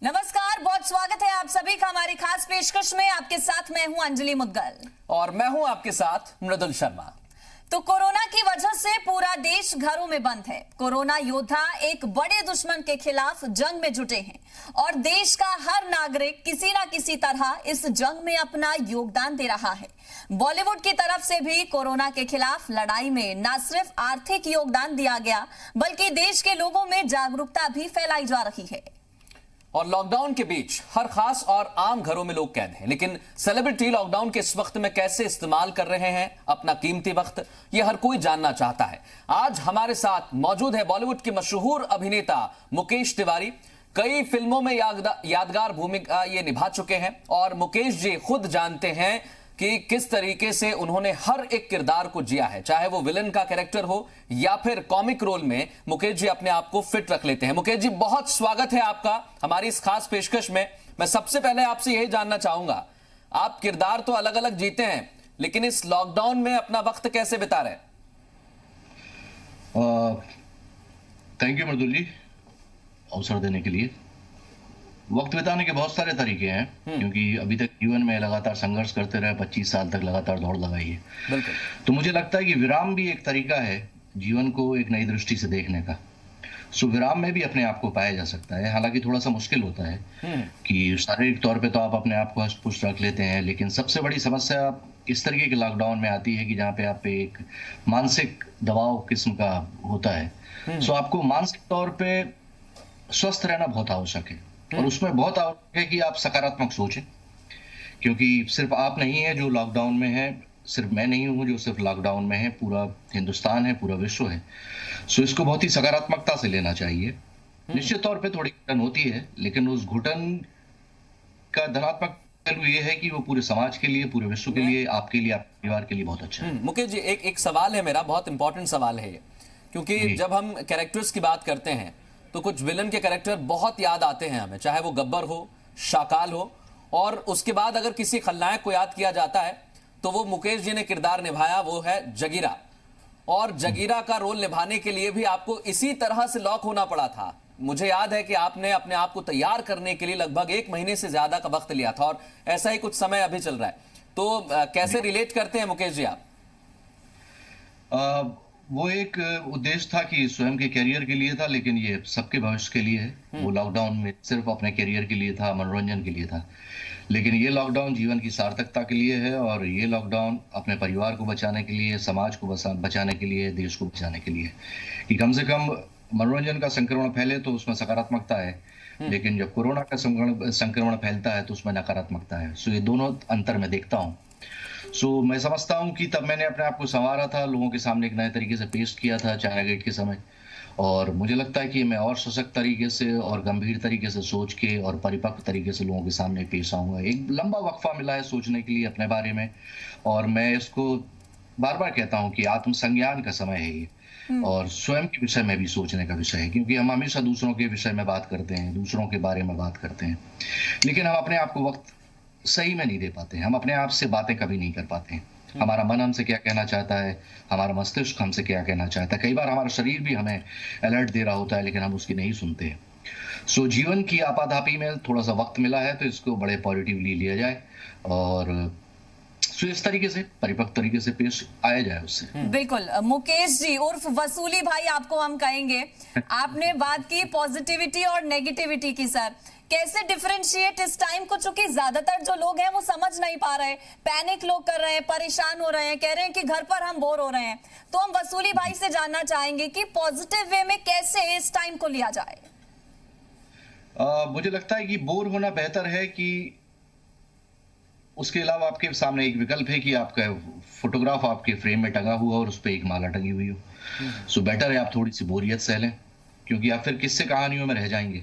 नमस्कार, बहुत स्वागत है आप सभी का हमारी खास पेशकश में। आपके साथ मैं हूं अंजलि मुद्गल और मैं हूं आपके साथ मृदुल शर्मा। तो कोरोना की वजह से पूरा देश घरों में बंद है। कोरोना योद्धा एक बड़े दुश्मन के खिलाफ जंग में जुटे हैं और देश का हर नागरिक किसी ना किसी तरह इस जंग में अपना योगदान दे रहा है। बॉलीवुड की तरफ से भी कोरोना के खिलाफ लड़ाई में न सिर्फ आर्थिक योगदान दिया गया, बल्कि देश के लोगों में जागरूकता भी फैलाई जा रही है। और लॉकडाउन के बीच हर खास और आम घरों में लोग कैद हैं, लेकिन सेलिब्रिटी लॉकडाउन के इस वक्त में कैसे इस्तेमाल कर रहे हैं अपना कीमती वक्त, ये हर कोई जानना चाहता है। आज हमारे साथ मौजूद है बॉलीवुड के मशहूर अभिनेता मुकेश तिवारी। कई फिल्मों में यादगार भूमिका ये निभा चुके हैं और मुकेश जी खुद जानते हैं कि किस तरीके से उन्होंने हर एक किरदार को जिया है, चाहे वो विलन का कैरेक्टर हो या फिर कॉमिक रोल में मुकेश जी अपने आप को फिट रख लेते हैं। मुकेश जी, बहुत स्वागत है आपका हमारी इस खास पेशकश में। मैं सबसे पहले आपसे यही जानना चाहूंगा, आप किरदार तो अलग अलग जीते हैं, लेकिन इस लॉकडाउन में अपना वक्त कैसे बिता रहे हैं? थैंक यू मृदुल जी अवसर देने के लिए। वक्त बिताने के बहुत सारे तरीके हैं, क्योंकि अभी तक जीवन में लगातार संघर्ष करते रहे, 25 साल तक लगातार दौड़ लगाई है। बिल्कुल। तो मुझे लगता है कि विराम भी एक तरीका है जीवन को एक नई दृष्टि से देखने का। सो विराम में भी अपने आप को पाया जा सकता है। हालांकि थोड़ा सा मुश्किल होता है कि शारीरिक तौर पे तो आप अपने आप को हष्ट पुष्ट रख लेते हैं, लेकिन सबसे बड़ी समस्या इस तरीके के लॉकडाउन में आती है कि जहाँ पे आप पे एक मानसिक दबाव किस्म का होता है। सो आपको मानसिक तौर पे स्वस्थ रहना बहुत आवश्यक है और उसमें बहुत आवश्यक है कि आप सकारात्मक सोचें, क्योंकि सिर्फ आप नहीं है जो लॉकडाउन में है, सिर्फ मैं नहीं हूं जो सिर्फ लॉकडाउन में है, पूरा हिंदुस्तान है, पूरा विश्व है। सो इसको बहुत ही सकारात्मकता से लेना चाहिए। निश्चित तौर पे थोड़ी घुटन होती है, लेकिन उस घुटन का धनात्मक पहलू ये है कि वो पूरे समाज के लिए, पूरे विश्व के लिए, आपके लिए, आपके परिवार के लिए बहुत अच्छा है। मुकेश जी, एक सवाल है मेरा, बहुत इंपॉर्टेंट सवाल है ये, क्योंकि जब हम कैरेक्टर्स की बात करते हैं तो कुछ विलन के कैरेक्टर बहुत याद आते हैं हमें, चाहे वो गब्बर हो, शाकाल हो, और उसके बाद अगर किसी खलनायक को याद किया जाता है तो वो मुकेश जी ने किरदार निभाया, वो है जगीरा। और जगीरा का रोल निभाने के लिए भी आपको इसी तरह से लॉक होना पड़ा था। मुझे याद है कि आपने अपने आप को तैयार करने के लिए लगभग 1 महीने से ज्यादा का वक्त लिया था, और ऐसा ही कुछ समय अभी चल रहा है। तो कैसे रिलेट करते हैं मुकेश जी आप? वो एक उद्देश्य था कि स्वयं के करियर के लिए था, लेकिन ये सबके भविष्य के लिए है। वो लॉकडाउन में सिर्फ अपने करियर के लिए था, मनोरंजन के लिए था, लेकिन ये लॉकडाउन जीवन की सार्थकता के लिए है। और ये लॉकडाउन अपने परिवार को बचाने के लिए, समाज को बचाने के लिए, देश को बचाने के लिए, कि कम से कम मनोरंजन का संक्रमण फैले तो उसमें सकारात्मकता है, लेकिन जब कोरोना का संक्रमण फैलता है तो उसमें नकारात्मकता है। सो ये दोनों अंतर मैं देखता हूँ। सो मैं समझता हूं कि तब मैंने अपने आप को संवारा था, लोगों के सामने एक नए तरीके से पेश किया था चाइना गेट के समय, और मुझे लगता है कि मैं और सशक्त तरीके से और गंभीर तरीके से सोच के और परिपक्व तरीके से लोगों के सामने पेश आऊंगा। एक लंबा वक्फा मिला है सोचने के लिए अपने बारे में, और मैं इसको बार बार कहता हूं कि आत्मसंज्ञान का समय है ये, और स्वयं के विषय में भी सोचने का विषय है, क्योंकि हम हमेशा दूसरों के विषय में बात करते हैं, दूसरों के बारे में बात करते हैं, लेकिन हम अपने आप को वक्त सही में नहीं दे पाते हैं। हम अपने आप से बातें कभी नहीं कर पाते हैं। हमारा मन हमसे क्या कहना चाहता है, हमारा मस्तिष्क हमसे क्या कहना चाहता है, कई बार हमारा शरीर भी हमें अलर्ट दे रहा होता है, लेकिन हम उसकी नहीं सुनते हैं। सो जीवन की आपाधापी में थोड़ा सा वक्त मिला है, तो इसको बड़े पॉजिटिवली लिया जाए और इस तरीके से परिपक्व तरीके से पेश आया जाए उससे। बिल्कुल। मुकेश जी उर्फ वसूली भाई आपको हम कहेंगे, आपने बात की पॉजिटिविटी और नेगेटिविटी की। सर, कैसे डिफरेंशिएट इस टाइम को, चूंकि ज्यादातर जो लोग हैं वो समझ नहीं पा रहे, पैनिक लोग कर रहे हैं, परेशान हो रहे हैं, कह रहे हैं कि घर पर हम बोर हो रहे हैं। तो हम वसूली भाई से जानना चाहेंगे कि पॉजिटिव वे में कैसे इस टाइम को लिया जाए। मुझे लगता है कि बोर होना बेहतर है, कि उसके अलावा आपके सामने एक विकल्प है कि आपका फोटोग्राफ आपके फ्रेम में टंगा हुआ और उस पर एक माला टंगी हुई हो। सो बेटर है आप थोड़ी सी बोरियत सह लें, क्योंकि आप फिर किस्से कहानियों में रह जाएंगे,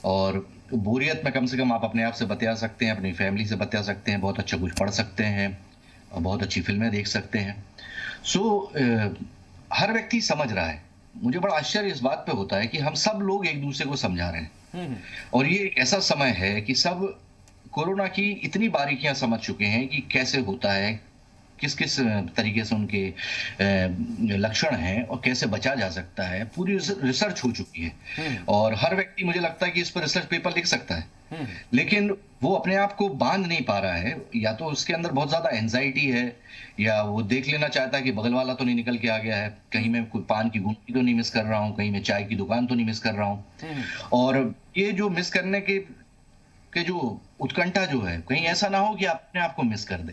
और बोरियत में कम से कम आप अपने आप से बतिया सकते हैं, अपनी फैमिली से बतिया सकते हैं, बहुत अच्छा कुछ पढ़ सकते हैं, बहुत अच्छी फिल्में देख सकते हैं। सो हर व्यक्ति समझ रहा है। मुझे बड़ा आश्चर्य इस बात पे होता है कि हम सब लोग एक दूसरे को समझा रहे हैं, और ये एक ऐसा समय है कि सब कोरोना की इतनी बारीकियां समझ चुके हैं कि कैसे होता है, किस किस तरीके से उनके लक्षण हैं और कैसे बचा जा सकता है, पूरी रिसर्च हो चुकी है। और हर व्यक्ति मुझे लगता है कि इस पर रिसर्च पेपर लिख सकता है, लेकिन वो अपने आप को बांध नहीं पा रहा है। या तो उसके अंदर बहुत ज्यादा एंजाइटी है, या वो देख लेना चाहता है कि बगल वाला तो नहीं निकल के आ गया है, कहीं मैं कोई पान की गुमटी तो नहीं मिस कर रहा हूँ, कहीं मैं चाय की दुकान तो नहीं मिस कर रहा हूँ। और ये जो मिस करने के जो उत्कंठा जो है, कहीं ऐसा ना हो कि आप अपने आप को मिस कर दे।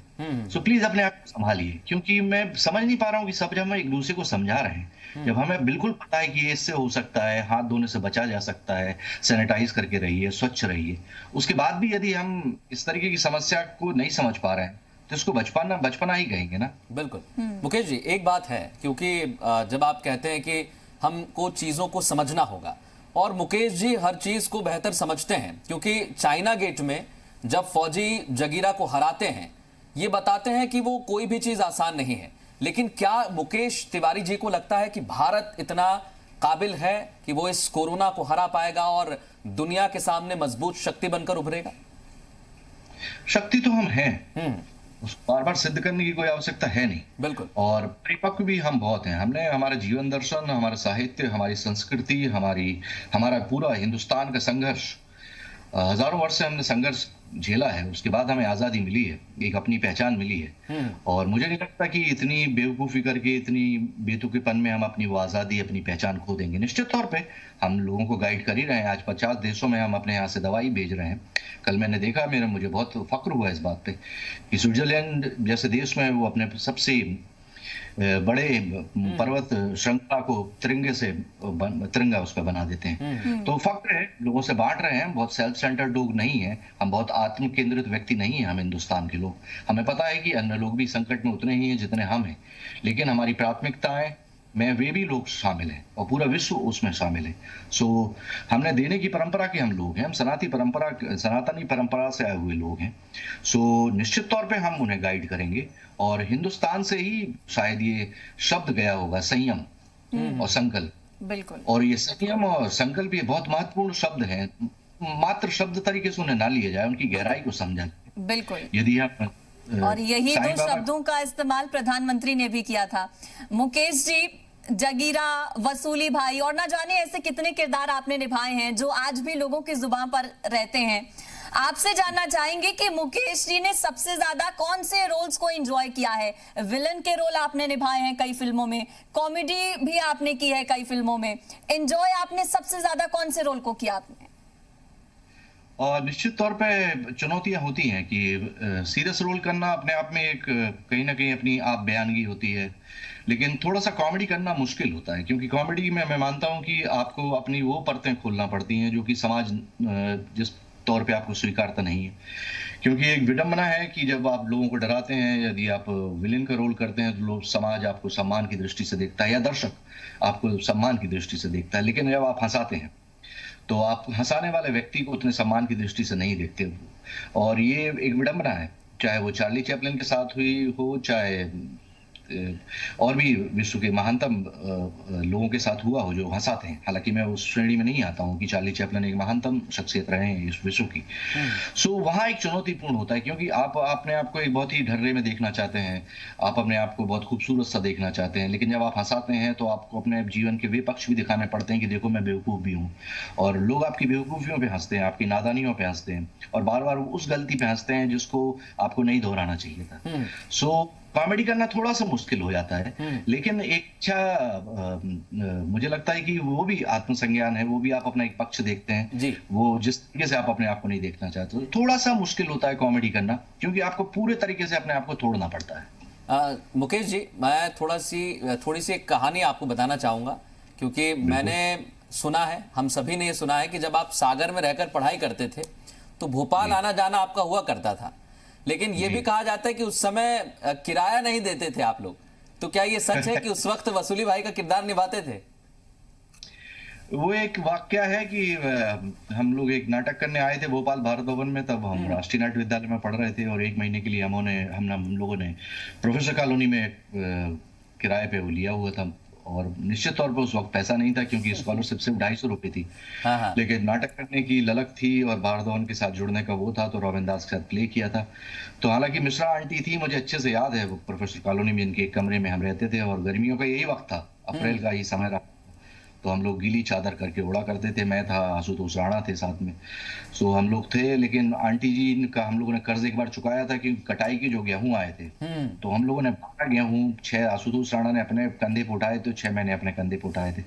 सो प्लीज अपने आप को संभालिए, क्योंकि मैं समझ नहीं पा रहा हूँ कि सब जब हम एक दूसरे को समझा रहे हैं, जब हमें बिल्कुल पता है कि ये इससे हो सकता है, हाथ धोने से बचा जा सकता है, सैनिटाइज करके रहिए, स्वच्छ रहिए, उसके बाद भी यदि हम इस तरीके की समस्या को नहीं समझ पा रहे हैं तो इसको बचपना ही कहेंगे ना। बिल्कुल। मुकेश जी, एक बात है, क्योंकि जब आप कहते हैं कि हमको चीजों को समझना होगा, और मुकेश जी हर चीज को बेहतर समझते हैं, क्योंकि चाइना गेट में जब फौजी जगीरा को हराते हैं, ये बताते हैं कि वो कोई भी चीज आसान नहीं है। लेकिन क्या मुकेश तिवारी जी को लगता है कि भारत इतना काबिल है कि वो इस कोरोना को हरा पाएगा और दुनिया के सामने मजबूत शक्ति बनकर उभरेगा? शक्ति तो हम हैं, उसको बार बार सिद्ध करने की कोई आवश्यकता है नहीं। बिल्कुल। और परिपक्व भी हम बहुत हैं। हमने हमारा जीवन दर्शन, हमारा साहित्य, हमारी संस्कृति, हमारा पूरा हिंदुस्तान का संघर्ष, हजारों वर्ष से हमने संघर्ष झेला है, उसके बाद हमें आजादी मिली है, एक अपनी पहचान मिली है। और मुझे नहीं लगता कि इतनी बेवकूफी करके, इतनी बेतुकेपन में हम अपनी वो आजादी, अपनी पहचान खो देंगे। निश्चित तौर पे हम लोगों को गाइड कर ही रहे हैं। आज 50 देशों में हम अपने यहाँ से दवाई भेज रहे हैं। कल मैंने देखा, मुझे बहुत फक्र हुआ इस बात पे कि स्विट्जरलैंड जैसे देश में वो अपने सबसे बड़े पर्वत श्रृंखला को तिरंगा उस पर बना देते हैं। तो फक्र है, लोगों से बांट रहे हैं। बहुत सेल्फ सेंटर्ड लोग नहीं है हम, बहुत आत्म केंद्रित व्यक्ति नहीं है हम हिंदुस्तान के लोग। हमें पता है कि अन्य लोग भी संकट में उतने ही हैं जितने हम हैं, लेकिन हमारी प्राथमिकताएं में वे भी लोग शामिल हैं और पूरा विश्व उसमें शामिल है। सो हमने देने की परंपरा के हम लोग हैं, हम सनातनी परंपरा से आए हुए लोग हैं। सो निश्चित तौर पे हम उन्हें गाइड करेंगे, और हिंदुस्तान से ही शायद ये शब्द गया होगा, संयम और संकल्प। बिल्कुल। और ये संयम और संकल्प ये बहुत महत्वपूर्ण शब्द हैं। मात्र शब्द तरीके से उन्हें ना लिए जाए, उनकी गहराई को समझा जाए। बिल्कुल। यदि हम और यही दो शब्दों का इस्तेमाल प्रधानमंत्री ने भी किया था। मुकेश जी, जगीरा, वसूली भाई और ना जाने ऐसे कितने किरदार आपने निभाए हैं जो आज भी लोगों की जुबान पर रहते हैं। आपसे जानना चाहेंगे कि मुकेश जी ने सबसे ज्यादा कौन से रोल्स को एंजॉय किया है? विलन के रोल आपने निभाए हैं कई फिल्मों में, कॉमेडी भी आपने की है कई फिल्मों में। एंजॉय आपने सबसे ज्यादा कौन से रोल को किया आपने? और निश्चित तौर पे चुनौतियां होती हैं कि सीरियस रोल करना अपने आप में एक कहीं ना कहीं अपनी आप बयानगी होती है, लेकिन थोड़ा सा कॉमेडी करना मुश्किल होता है, क्योंकि कॉमेडी में मैं मानता हूं कि आपको अपनी वो परतें खोलना पड़ती हैं जो कि समाज जिस तौर पे आपको स्वीकारता नहीं है। क्योंकि एक विडंबना है कि जब आप लोगों को डराते हैं, यदि आप विलेन का रोल करते हैं, तो लोग, समाज आपको सम्मान की दृष्टि से देखता है, या दर्शक आपको सम्मान की दृष्टि से देखता है। लेकिन जब आप हंसाते हैं तो आप हंसाने वाले व्यक्ति को उतने सम्मान की दृष्टि से नहीं देखते। और ये एक विडंबना है, चाहे वो चार्ली चैपलिन के साथ हुई हो, चाहे और भी विश्व के महानतम लोगों के साथ हुआ हो जो हंसाते हैं। हालांकि मैं उस श्रेणी में नहीं आता हूं कि चार्ली चैपलिन एक महानतम शख्सियत रहे हैं इस विश्व की। सो वहां एक चुनौतीपूर्ण होता है, क्योंकि आप अपने आप को एक बहुत ही ढर्रे में देखना चाहते हैं, आप अपने आप को बहुत खूबसूरत सा देखना चाहते हैं, लेकिन जब आप हंसाते हैं तो आपको अपने जीवन के वे पक्ष भी दिखाने पड़ते हैं कि देखो मैं बेवकूफ भी हूँ। और लोग आपकी बेवकूफियों पे हंसते हैं, आपकी नादानियों पे हंसते हैं, और बार बार उस गलती पे हंसते हैं जिसको आपको नहीं दोहराना चाहिए था। सो कॉमेडी करना थोड़ा सा मुश्किल हो जाता है, लेकिन एक मुझे लगता है कि वो भी आत्मसंज्ञान है, वो भी आप अपना एक पक्ष देखते हैं जी। वो जिस तरीके से आप अपने आप को नहीं देखना चाहते, तो थोड़ा सा मुश्किल होता है कॉमेडी करना, क्योंकि आपको पूरे तरीके से अपने आप को तोड़ना पड़ता है। मुकेश जी, मैं थोड़ी सी एक कहानी आपको बताना चाहूंगा, क्योंकि मैंने सुना है, हम सभी ने ये सुना है कि जब आप सागर में रहकर पढ़ाई करते थे तो भोपाल आना जाना आपका हुआ करता था, लेकिन ये भी कहा जाता है कि उस समय किराया नहीं देते थे आप लोग। तो क्या ये सच है कि उस वक्त वसूली भाई का किरदार निभाते थे? वो एक वाक्या है कि हम लोग एक नाटक करने आए थे भोपाल भारत भवन में, तब हम राष्ट्रीय नाट्य विद्यालय में पढ़ रहे थे, और 1 महीने के लिए हम लोगों ने प्रोफेसर कॉलोनी में किराए पे वो लिया हुआ था, और निश्चित तौर पर उस वक्त पैसा नहीं था क्योंकि स्कॉलरशिप सिर्फ 250 रुपये थी। हाँ हाँ। लेकिन नाटक करने की ललक थी और भारद्वाज के साथ जुड़ने का वो था, तो रॉबिन दास के साथ प्ले किया था। तो हालांकि मिश्रा आंटी थी, मुझे अच्छे से याद है, वो प्रोफेसर कॉलोनी में इनके एक कमरे में हम रहते थे और गर्मियों का यही वक्त था, अप्रैल का ही समय रहा। तो हम लोग गीली चादर करके उड़ा करते थे, मैं था, आशुतोष राणा थे साथ में। सो हम लोग थे, लेकिन आंटी जी का हम लोगों ने कर्ज एक बार चुकाया था कि कटाई के जो गेहूं आए थे, तो हम लोगों ने बांटा गेहूं, 6 आशुतोष राणा ने अपने कंधे पे उठाए थे, 6 मैंने अपने कंधे पे उठाए थे।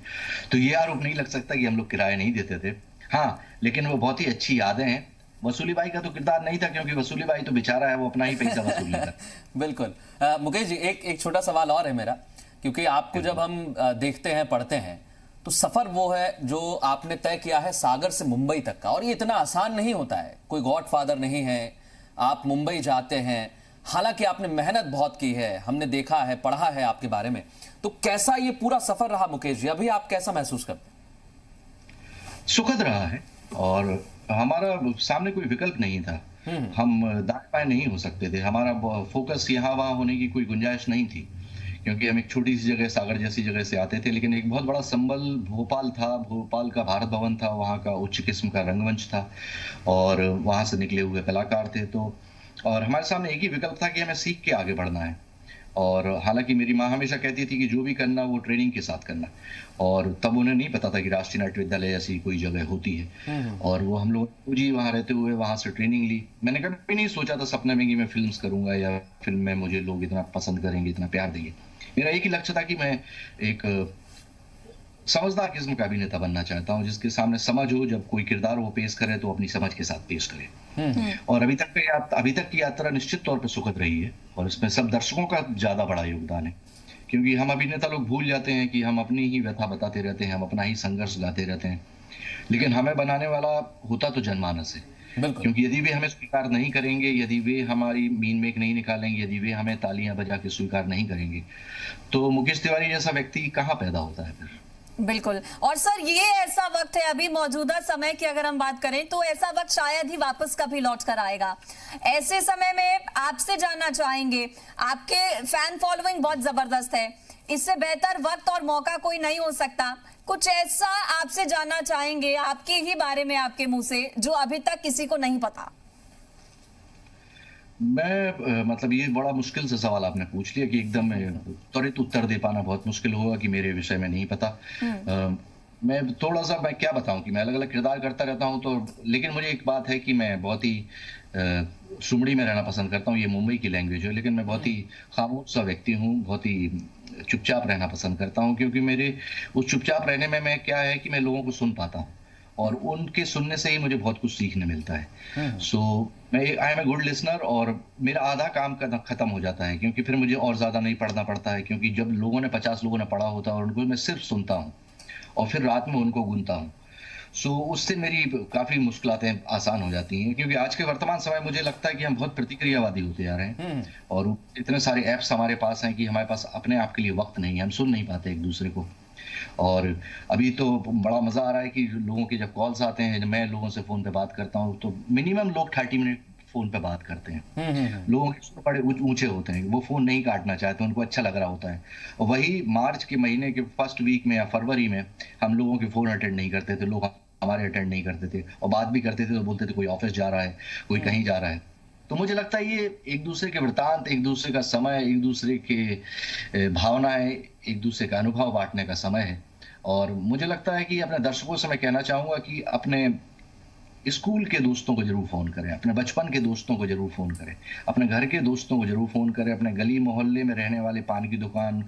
तो ये आरोप नहीं लग सकता कि हम लोग किराया नहीं देते थे। हाँ, लेकिन वो बहुत ही अच्छी यादें हैं। वसूली बाई का तो किरदार नहीं था क्योंकि वसूली बाई तो बेचारा है, वो अपना ही पैसा वसूल लेता। बिल्कुल। मुकेश जी, एक छोटा सवाल और है मेरा, क्योंकि आपको जब हम देखते हैं, पढ़ते हैं, तो सफर वो है जो आपने तय किया है सागर से मुंबई तक का, और ये इतना आसान नहीं होता है, कोई गॉडफादर नहीं है। आप मुंबई जाते हैं, हालांकि आपने मेहनत बहुत की है, हमने देखा है, पढ़ा है आपके बारे में। तो कैसा ये पूरा सफर रहा मुकेश जी, अभी आप कैसा महसूस करते हैं? सुखद रहा है, और हमारा सामने कोई विकल्प नहीं था। हम दाएं बाएं नहीं हो सकते थे, हमारा फोकस यहाँ वहां होने की कोई गुंजाइश नहीं थी, क्योंकि हम एक छोटी सी जगह, सागर जैसी जगह से आते थे। लेकिन एक बहुत बड़ा संबल भोपाल था, भोपाल का भारत भवन था, वहाँ का उच्च किस्म का रंगमंच था और वहाँ से निकले हुए कलाकार थे। तो और हमारे सामने एक ही विकल्प था कि हमें सीख के आगे बढ़ना है। और हालांकि मेरी माँ हमेशा कहती थी कि जो भी करना वो ट्रेनिंग के साथ करना, और तब उन्हें नहीं पता था कि राष्ट्रीय नाट्य विद्यालय जैसी कोई जगह होती है। और वो हम लोग जी वहाँ रहते हुए वहाँ से ट्रेनिंग ली। मैंने कभी नहीं सोचा था सपने में कि मैं फिल्म्स करूंगा या फिल्म में मुझे लोग इतना पसंद करेंगे, इतना प्यार देंगे। मेरा एक ही लक्ष्य था कि मैं एक समझदार किस्म का अभिनेता बनना चाहता हूँ, जिसके सामने समझ हो, जब कोई किरदार वो पेश करे तो अपनी समझ के साथ पेश करे। और अभी तक की यात्रा निश्चित तौर पर सुखद रही है, और इसमें सब दर्शकों का ज्यादा बड़ा योगदान है, क्योंकि हम अभिनेता लोग भूल जाते हैं कि हम अपनी ही व्यथा बताते रहते हैं, हम अपना ही संघर्ष गाते रहते हैं, लेकिन हमें बनाने वाला होता तो जनमानस है। क्योंकि यदि वे हमें स्वीकार नहीं करेंगे, यदि वे हमारी मीन मेक नहीं निकालेंगे, यदि वे हमें तालियां बजा के स्वीकार नहीं करेंगे, तो मुकेश तिवारी जैसा व्यक्ति कहाँ पैदा होता है फिर। बिल्कुल। और सर, ये ऐसा वक्त है अभी मौजूदा समय की अगर हम बात करें तो ऐसा वक्त शायद ही वापस कभी लौट कर आएगा। ऐसे समय में आपसे जानना चाहेंगे, आपके फैन फॉलोइंग बहुत जबरदस्त है, इससे बेहतर वक्त और मौका कोई नहीं हो सकता। कुछ ऐसा आपसे जानना चाहेंगे आपके ही बारे में, आपके मुंह से, जो अभी तक किसी को नहीं पता। मैं मतलब ये बड़ा मुश्किल से सवाल आपने पूछ लिया कि एकदम त्वरित उत्तर दे पाना बहुत मुश्किल होगा कि मेरे विषय में नहीं पता। मैं थोड़ा सा, मैं क्या बताऊं कि मैं अलग अलग किरदार करता रहता हूं, तो लेकिन मुझे एक बात है कि मैं बहुत ही सुमड़ी में रहना पसंद करता हूं। ये मुंबई की लैंग्वेज है, लेकिन मैं बहुत ही खामोश सा व्यक्ति हूं, बहुत ही चुपचाप रहना पसंद करता हूं, क्योंकि मेरे उस चुपचाप रहने में मैं क्या है कि मैं लोगों को सुन पाता हूं, और उनके सुनने से ही मुझे बहुत कुछ सीखने मिलता है। सो मैं I am a good listener, और मेरा आधा काम खत्म हो जाता है, क्योंकि फिर मुझे और ज्यादा नहीं पढ़ना पड़ता है, क्योंकि जब लोगों ने 50 लोगों ने पढ़ा होता है और उनको मैं सिर्फ सुनता हूँ और फिर रात में उनको गुनता हूँ। सो उससे मेरी काफी मुश्किलातें आसान हो जाती हैं, क्योंकि आज के वर्तमान समय मुझे लगता है कि हम बहुत प्रतिक्रियावादी होते जा रहे हैं, और इतने सारे ऐप्स हमारे पास हैं कि हमारे पास अपने आप के लिए वक्त नहीं है, हम सुन नहीं पाते एक दूसरे को। और अभी तो बड़ा मजा आ रहा है कि लोगों के जब कॉल्स आते हैं, जब मैं लोगों से फोन पे बात करता हूँ, तो मिनिमम लोग 30 मिनट फोन पे बात करते हैं। लोगों के सुर बड़े ऊंचे होते हैं, वो फोन नहीं काटना चाहते, उनको अच्छा लग रहा होता है। और वही मार्च के महीने के फर्स्ट वीक में या फरवरी में हम लोगों के फोन अटेंड नहीं करते थे, लोग हमारे अटेंड नहीं करते थे, और बात भी करते थे तो बोलते थे कोई ऑफिस जा रहा है, कोई कहीं जा रहा है। तो मुझे लगता है ये एक दूसरे के वृतांत, एक दूसरे का समय, एक दूसरे के भावनाएं, एक दूसरे का अनुभव बांटने का समय है। और मुझे लगता है कि अपने दर्शकों से मैं कहना चाहूंगा कि अपने स्कूल के दोस्तों को जरूर फोन करें, अपने बचपन के दोस्तों को जरूर फोन करें, अपने घर के दोस्तों को जरूर फोन करें, अपने गली मोहल्ले में रहने वाले पान की दुकान,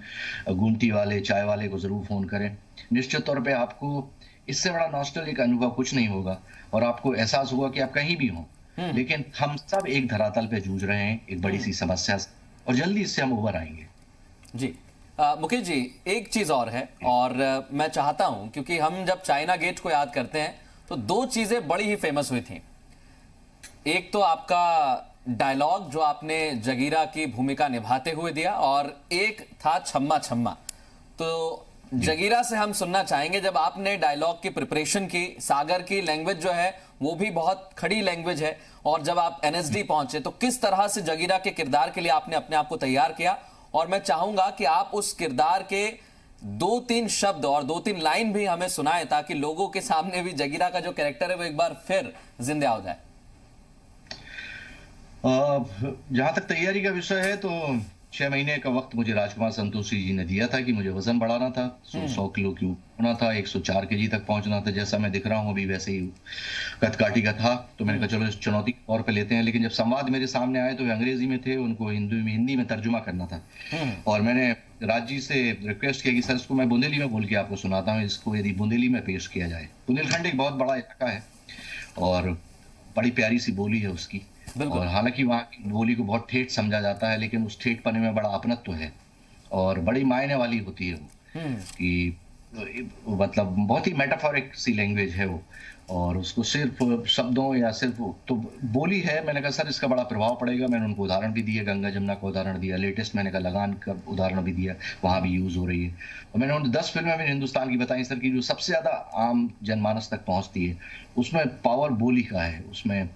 गुमटी वाले, चाय वाले को जरूर फोन करें। निश्चित तौर पे आपको इससे बड़ा नॉस्टैल्जिक अनुभव कुछ नहीं होगा, और आपको एहसास होगा कि आप कहीं भी हो, लेकिन हम सब एक धरातल पे जूझ रहे हैं एक बड़ी सी समस्या से, और जल्दी इससे हम उभर आएंगे। जी मुकेश जी, एक चीज और है, और मैं चाहता हूं, क्योंकि हम जब चाइना गेट को याद करते हैं तो 2 चीजें बड़ी ही फेमस हुई थी। एक तो आपका डायलॉग जो आपने जगीरा की भूमिका निभाते हुए दिया, और एक था छम्मा छम्मा। तो जगीरा से हम सुनना चाहेंगे, जब आपने डायलॉग की प्रिपरेशन की, सागर की लैंग्वेज जो है वो भी बहुत खड़ी लैंग्वेज है, और जब आप एनएसडी पहुंचे तो किस तरह से जगीरा के किरदार के लिए आपने अपने आप को तैयार किया। और मैं चाहूंगा कि आप उस किरदार के 2-3 शब्द और 2-3 लाइन भी हमें सुनाए ताकि लोगों के सामने भी जगीरा का जो कैरेक्टर है वो एक बार फिर जिंदा हो जाए। जहां तक तैयारी का विषय है तो 6 महीने का वक्त मुझे राजकुमार संतोषी जी ने दिया था कि मुझे वजन बढ़ाना था। 100 किलो की होना था, 104 केजी तक पहुंचना था। जैसा मैं दिख रहा हूं अभी वैसे ही कदकाठी का था। तो मैंने कहा चलो इस चुनौती के तौर पे लेते हैं। लेकिन जब संवाद मेरे सामने आए तो वे अंग्रेजी में थे, उनको हिंदी में तर्जुमा करना था। और मैंने राज जी से रिक्वेस्ट किया कि सर इसको मैं बुंदेली में बोल के आपको सुनाता हूँ, इसको यदि बुंदेली में पेश किया जाए। बुंदेलखंड एक बहुत बड़ा इलाका है और बड़ी प्यारी सी बोली है उसकी। और हालांकि वहाँ की बोली को बहुत ठेठ समझा जाता है, लेकिन उस ठेठ पने में बड़ा अपनत्व है और बड़ी मायने वाली होती है वो कि मतलब बहुत ही मेटाफोरिक सी लैंग्वेज है वो। और उसको सिर्फ शब्दों या सिर्फ तो बोली है। मैंने कहा सर इसका बड़ा प्रभाव पड़ेगा। मैंने उनको उदाहरण भी दिया, गंगा जमुना का उदाहरण दिया, लेटेस्ट मैंने कहा लगान का उदाहरण भी दिया, वहाँ भी यूज हो रही है। और मैंने उन 10 फिल्में भी हिंदुस्तान की बताई सर की जो सबसे ज्यादा आम जनमानस तक पहुंचती है, उसमें पावर बोली का है उसमें।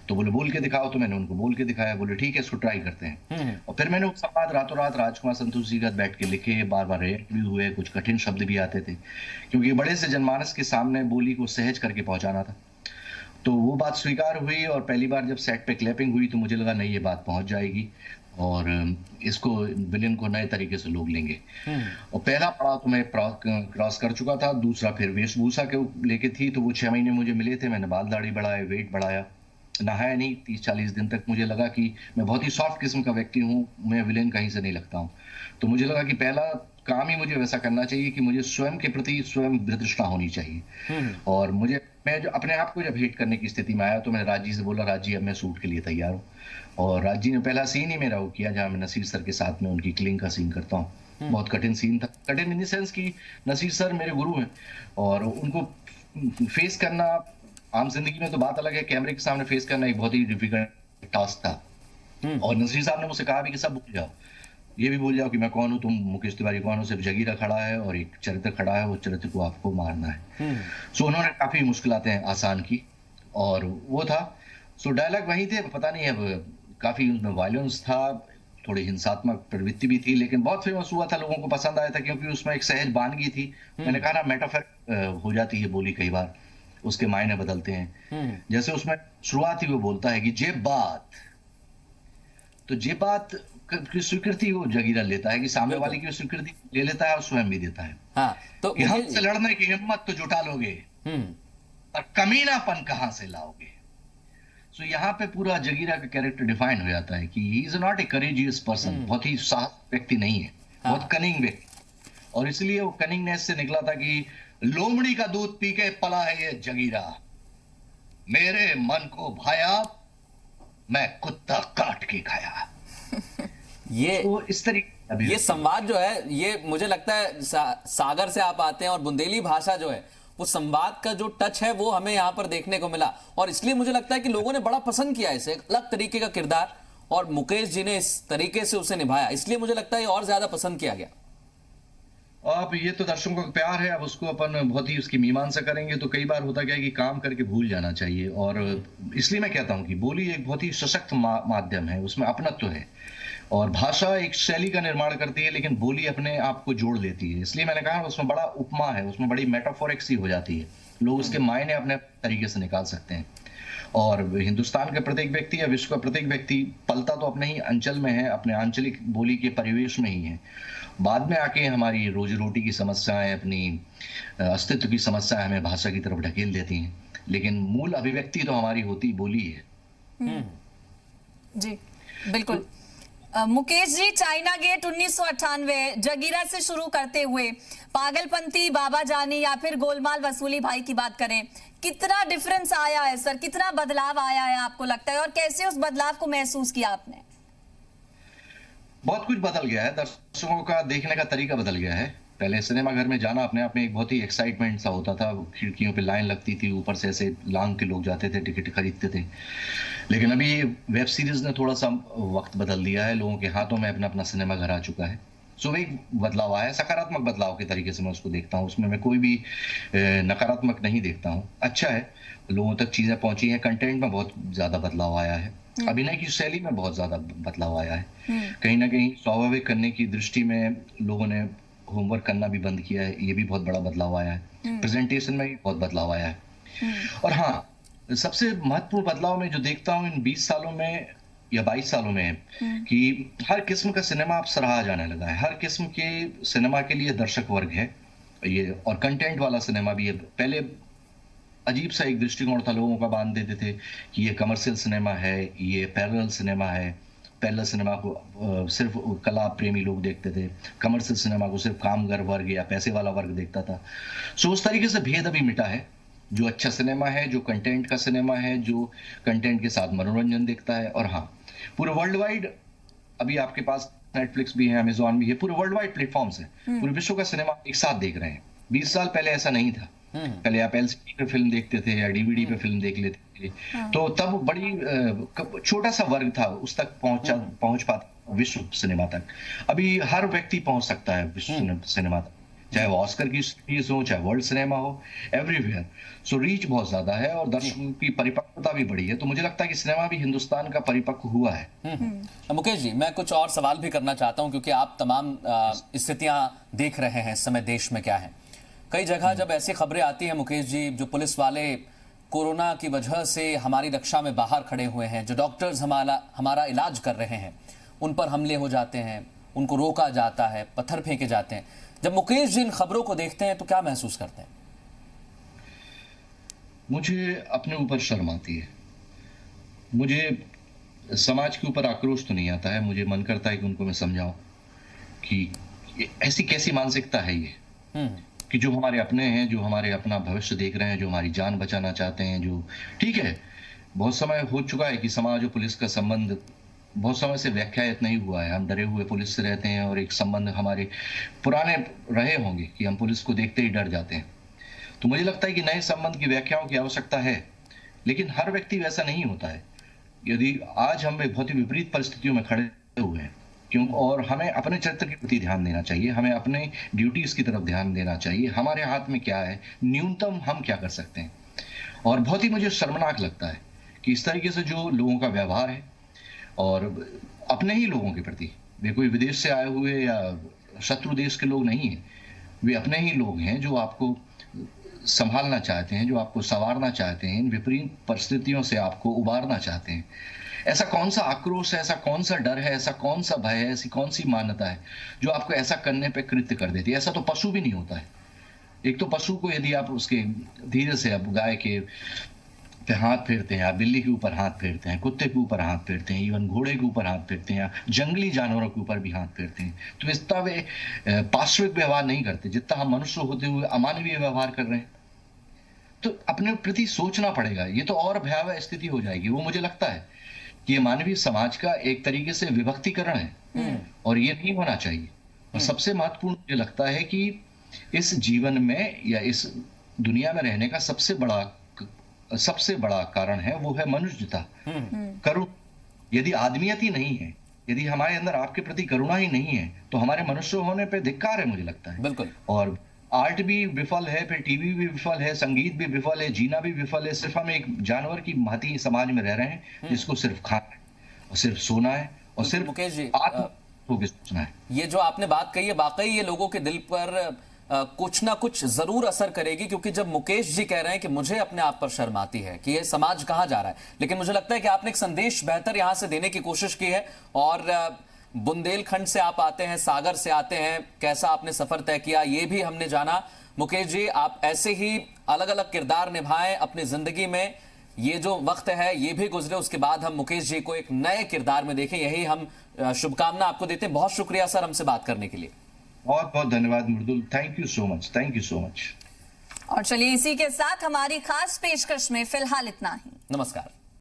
तो बोले बोल के दिखाओ, तो मैंने उनको बोल के दिखाया। बोले ठीक है इसको ट्राई करते हैं। और फिर मैंने वो संवाद रातों रात राजकुमार संतोष जी का बैठ के लिखे, बार बार रिएक्ट भी हुए, कुछ कठिन शब्द भी आते थे क्योंकि बड़े से जनमानस के सामने बोली को सहज करके पहुंचाना था। तो वो बात स्वीकार हुई और पहली बार जब सेट पे क्लैपिंग हुई तो मुझे लगा नहीं ये बात पहुंच जाएगी और इसको विलेन को नए तरीके से लोग लेंगे। और पहला पड़ाव तो मैं क्रॉस कर चुका था, दूसरा फिर वेशभूषा के लेके थी। तो वो 6 महीने मुझे मिले थे, मैंने बाल दाढ़ी बढ़ाए, वेट बढ़ाया, नहाया नहीं 30-40 दिन तक। मुझे लगा कि मैं बहुत ही सॉफ्ट किस्म का व्यक्ति हूँ, मैं विलेन कहीं से नहीं लगता हूँ। तो मुझे लगा कि पहला काम ही मुझे वैसा करना चाहिए कि मुझे स्वयं के प्रति स्वयं तृष्णा होनी चाहिए। और मैं जो अपने आप को जब हेट करने की स्थिति में आया तो मैंने राज जी से बोला राज जी अब मैं शूट के लिए तैयार हूँ। और राज जी ने पहला सीन ही मेरा वो किया जहाँ मैं नसीर सर के साथ में उनकी किलिंग का सीन करता हूँ। बहुत कठिन सीन था, कठिन इन द सेंस कि नसीर सर मेरे गुरु हैं और उनको फेस करना आम जिंदगी में तो बात अलग है, कैमरे के सामने फेस करना एक बहुत ही डिफिकल्ट टास्क था। और नसीर साहब ने मुझसे कहा भी कि सब भूल जाओ, ये भी भूल जाओ कि मैं कौन हूँ, तुम मुकेश तिवारी कौन हो, सिर्फ जगीरा खड़ा है और एक चरित्र खड़ा है, वो चरित्र को आपको मारना है। सो उन्होंने काफी मुश्किलातें आसान की और वो था। सो डायलॉग वही थे, पता नहीं अब काफी उसमें वायलेंस था, थोड़ी हिंसात्मक प्रवृत्ति भी थी, लेकिन बहुत फेमस हुआ था, लोगों को पसंद आया था क्योंकि उसमें एक सहज बानगी थी। मैंने कहा ना मेटाफर हो जाती है बोली, कई बार उसके मायने बदलते हैं। जैसे उसमें शुरुआत ही वो बोलता है कि जे बात, तो जे बात की स्वीकृति वो जगीरा लेता है कि सामने वाले की स्वीकृति ले लेता है और स्वयं भी देता है। हाँ, तो कि हमसे लड़ने की हिम्मत तो जुटा लोगे और कमीनापन कहां से लाओगे। सो यहाँ पे पूरा जगीरा का कैरेक्टर डिफाइन हो जाता है कि he is not a courageous person, बहुत ही साहस व्यक्ति नहीं है, बहुत कनिंग व्यक्ति। और इसलिए वो कनिंगनेस से निकला था कि लोमड़ी का दूध पी के पला है ये जगीरा, मेरे मन को भाया, मैं कुत्ता काट के खाया। ये तो इस तरीके ये संवाद जो है, ये मुझे लगता है सागर से आप आते हैं और बुंदेली भाषा जो है वो संवाद का जो टच है वो हमें यहाँ पर देखने को मिला और इसलिए मुझे लगता है कि लोगों ने बड़ा पसंद किया इसे, एक अलग तरीके का किरदार और मुकेश जी ने इस तरीके से उसे निभाया, इसलिए मुझे लगता है ये और ज्यादा पसंद किया गया। अब ये तो दर्शकों का प्यार है, अब उसको अपन बहुत ही उसकी मीमांसा करेंगे तो कई बार होता क्या है कि काम करके भूल जाना चाहिए। और इसलिए मैं कहता हूं कि बोली एक बहुत ही सशक्त माध्यम है, उसमें अपनत्व है और भाषा एक शैली का निर्माण करती है, लेकिन बोली अपने आप को जोड़ लेती है। इसलिए मैंने कहा उसमें बड़ा उपमा है, उसमें बड़ी मेटाफोरिक सी हो जाती है, लोग उसके मायने अपने तरीके से निकाल सकते हैं। और हिंदुस्तान का प्रत्येक व्यक्ति या विश्व का प्रत्येक व्यक्ति पलता तो अपने ही अंचल में है, अपने आंचलिक बोली के परिवेश में ही है। बाद में आके हमारी रोजी रोटी की समस्याएं, अपनी अस्तित्व की समस्याएं हमें भाषा की तरफ ढकेल देती हैं, लेकिन मूल अभिव्यक्ति तो हमारी होती बोली है। जी बिल्कुल। मुकेश जी, चाइना गेट 1998 जगीरा से शुरू करते हुए पागलपंती, बाबा जानी या फिर गोलमाल वसूली भाई की बात करें, कितना डिफरेंस आया है सर, कितना बदलाव आया है आपको लगता है और कैसे उस बदलाव को महसूस किया आपने? बहुत कुछ बदल गया है, दर्शकों का देखने का तरीका बदल गया है। पहले सिनेमा घर में जाना अपने आप में एक बहुत ही एक्साइटमेंट सा होता था, खिड़कियों पे लाइन लगती थी, ऊपर से ऐसे लांग के लोग जाते थे, टिकट खरीदते थे। लेकिन अभी वेब सीरीज ने थोड़ा सा वक्त बदल दिया है, लोगों के हाथों में अपना अपना सिनेमा घर आ चुका है। सो एक बदलाव आया है, सकारात्मक बदलाव के तरीके से मैं उसको देखता हूँ, उसमें मैं कोई भी नकारात्मक नहीं देखता हूँ। अच्छा है, लोगों तक चीजें पहुंची हैं, कंटेंट में बहुत ज्यादा बदलाव आया है, अभिनय की शैली में बहुत ज्यादा बदलाव आया है, कहीं ना कहीं स्वाभाविक करने की दृष्टि में लोगों ने होमवर्क करना भी बंद किया है, ये भी बहुत बड़ा बदलाव आया है। प्रेजेंटेशन में भी बहुत बदलाव आया है। और हाँ, सबसे महत्वपूर्ण बदलाव में जो देखता हूँ इन 20 सालों में या 22 सालों में कि हर किस्म का सिनेमा अब सराहा जाने लगा है। हर किस्म के सिनेमा के लिए दर्शक वर्ग है ये, और कंटेंट वाला सिनेमा भी है। पहले अजीब सा एक दृष्टिकोण था, लोगों का बांध देते थे कि ये कमर्शियल सिनेमा है, ये पैरेलल सिनेमा है। पैरेलल सिनेमा को सिर्फ कला प्रेमी लोग देखते थे, कमर्शियल सिनेमा को सिर्फ कामगर वर्ग या पैसे वाला वर्ग देखता था। सो उस तरीके से भेद अभी मिटा है। जो अच्छा सिनेमा है, जो कंटेंट का सिनेमा है, जो कंटेंट के साथ मनोरंजन देखता है। और हाँ, पूरे वर्ल्ड वाइड अभी आपके पास नेटफ्लिक्स भी है, अमेजॉन भी है, पूरे वर्ल्ड वाइड प्लेटफॉर्म्स है, पूरे विश्व का सिनेमा एक साथ देख रहे हैं। 20 साल पहले ऐसा नहीं था। पहले आप एलसीडी पे फिल्म देखते थे या डीवीडी पे फिल्म देख लेते थे, तो तब बड़ी छोटा सा वर्ग था उस तक पहुंच पाता विश्व सिनेमा तक। अभी हर व्यक्ति पहुंच सकता है विश्व सिनेमा तक, चाहे वो ऑस्कर की सीरीज हो, चाहे वर्ल्ड सिनेमा हो, एवरीवेयर। सो रीच बहुत ज्यादा है और दर्शकों की परिपक्वता भी बढ़ी है। तो मुझे लगता है कि सिनेमा भी हिंदुस्तान का परिपक्व हुआ है। मुकेश जी, मैं कुछ और सवाल भी करना चाहता हूं क्योंकि आप तमाम स्थितियां देख रहे हैं इस समय देश में क्या है। कई जगह जब ऐसी खबरें आती हैं मुकेश जी, जो पुलिस वाले कोरोना की वजह से हमारी रक्षा में बाहर खड़े हुए हैं, जो डॉक्टर्स हमारा इलाज कर रहे हैं, उन पर हमले हो जाते हैं, उनको रोका जाता है, पत्थर फेंके जाते हैं। जब मुकेश जी इन खबरों को देखते हैं तो क्या महसूस करते हैं? मुझे अपने ऊपर शर्म आती है। मुझे समाज के ऊपर आक्रोश तो नहीं आता है, मुझे मन करता है कि उनको मैं समझाऊं कि ऐसी कैसी मानसिकता है ये, कि जो हमारे अपने हैं, जो हमारे अपना भविष्य देख रहे हैं, जो हमारी जान बचाना चाहते हैं, जो ठीक है, बहुत समय हो चुका है कि समाज और पुलिस का संबंध बहुत समय से व्याख्यायित नहीं हुआ है। हम डरे हुए पुलिस से रहते हैं और एक संबंध हमारे पुराने रहे होंगे कि हम पुलिस को देखते ही डर जाते हैं। तो मुझे लगता है कि नए संबंध की व्याख्याओं की आवश्यकता है, लेकिन हर व्यक्ति वैसा नहीं होता है। यदि आज हम बहुत ही विपरीत परिस्थितियों में खड़े हुए हैं, क्यों, और हमें अपने चरित्र के प्रति ध्यान देना चाहिए, हमें अपने ड्यूटीज की तरफ ध्यान देना चाहिए। हमारे हाथ में क्या है, न्यूनतम हम क्या कर सकते हैं। और बहुत ही मुझे शर्मनाक लगता है कि इस तरीके से जो लोगों का व्यवहार है, और अपने ही लोगों के प्रति, वे कोई विदेश से आए हुए या शत्रु देश के लोग नहीं हैं, वे अपने ही लोग हैं जो आपको संभालना चाहते हैं, जो आपको संवारना चाहते हैं, इन विपरीत परिस्थितियों से आपको उबारना चाहते हैं। ऐसा कौन सा आक्रोश है, ऐसा कौन सा डर है, ऐसा कौन सा भय है, ऐसी कौन सी मान्यता है जो आपको ऐसा करने पे कृत्य कर देती है? ऐसा तो पशु भी नहीं होता है। एक तो पशु को यदि आप उसके धीरे से आप गाय के पे हाथ फेरते हैं, आप बिल्ली के ऊपर हाथ फेरते हैं, कुत्ते के ऊपर हाथ फेरते हैं, इवन घोड़े के ऊपर हाथ फेरते हैं, जंगली जानवरों के ऊपर भी हाथ फेरते हैं, तो इतना वे पार्श्विक व्यवहार नहीं करते जितना हम मनुष्य होते हुए अमानवीय व्यवहार कर रहे हैं। तो अपने प्रति सोचना पड़ेगा, ये तो और भयावह स्थिति हो जाएगी। वो मुझे लगता है कि ये मानवीय समाज का एक तरीके से विभक्तिकरण है और ये नहीं होना चाहिए। और सबसे महत्वपूर्ण मुझे लगता है कि इस जीवन में या इस दुनिया में रहने का सबसे बड़ा कारण है, वो है मनुष्यता, करुण। यदि आदमियत ही नहीं है, यदि हमारे अंदर आपके प्रति करुणा ही नहीं है, तो हमारे मनुष्य होने पे धिक्कार है, मुझे लगता है। बिल्कुल। और आर्ट भी विफल है, फिर टीवी भी विफल है, संगीत भी विफल है, जीना भी विफल है। सिर्फ हम एक जानवर की भांति समाज में रह रहे हैं जिसको सिर्फ खाना है और सिर्फ सोना है और सिर्फ मुकेश जी, आत्म को सोचना है। ये जो आपने बात कही है, वाकई ये लोगों के दिल पर कुछ ना कुछ जरूर असर करेगी, क्योंकि जब मुकेश जी कह रहे हैं कि मुझे अपने आप पर शर्म आती है कि ये समाज कहाँ जा रहा है, लेकिन मुझे लगता है कि आपने एक संदेश बेहतर यहां से देने की कोशिश की है। और बुंदेलखंड से आप आते हैं, सागर से आते हैं, कैसा आपने सफर तय किया ये भी हमने जाना। मुकेश जी, आप ऐसे ही अलग अलग किरदार निभाएं अपनी जिंदगी में। ये जो वक्त है ये भी गुजरे, उसके बाद हम मुकेश जी को एक नए किरदार में देखें, यही हम शुभकामना आपको देते हैं। बहुत शुक्रिया सर हमसे बात करने के लिए। बहुत बहुत धन्यवाद Mridul, thank you so much, thank you so much. और चलिए इसी के साथ हमारी खास पेशकश में फिलहाल इतना ही। नमस्कार।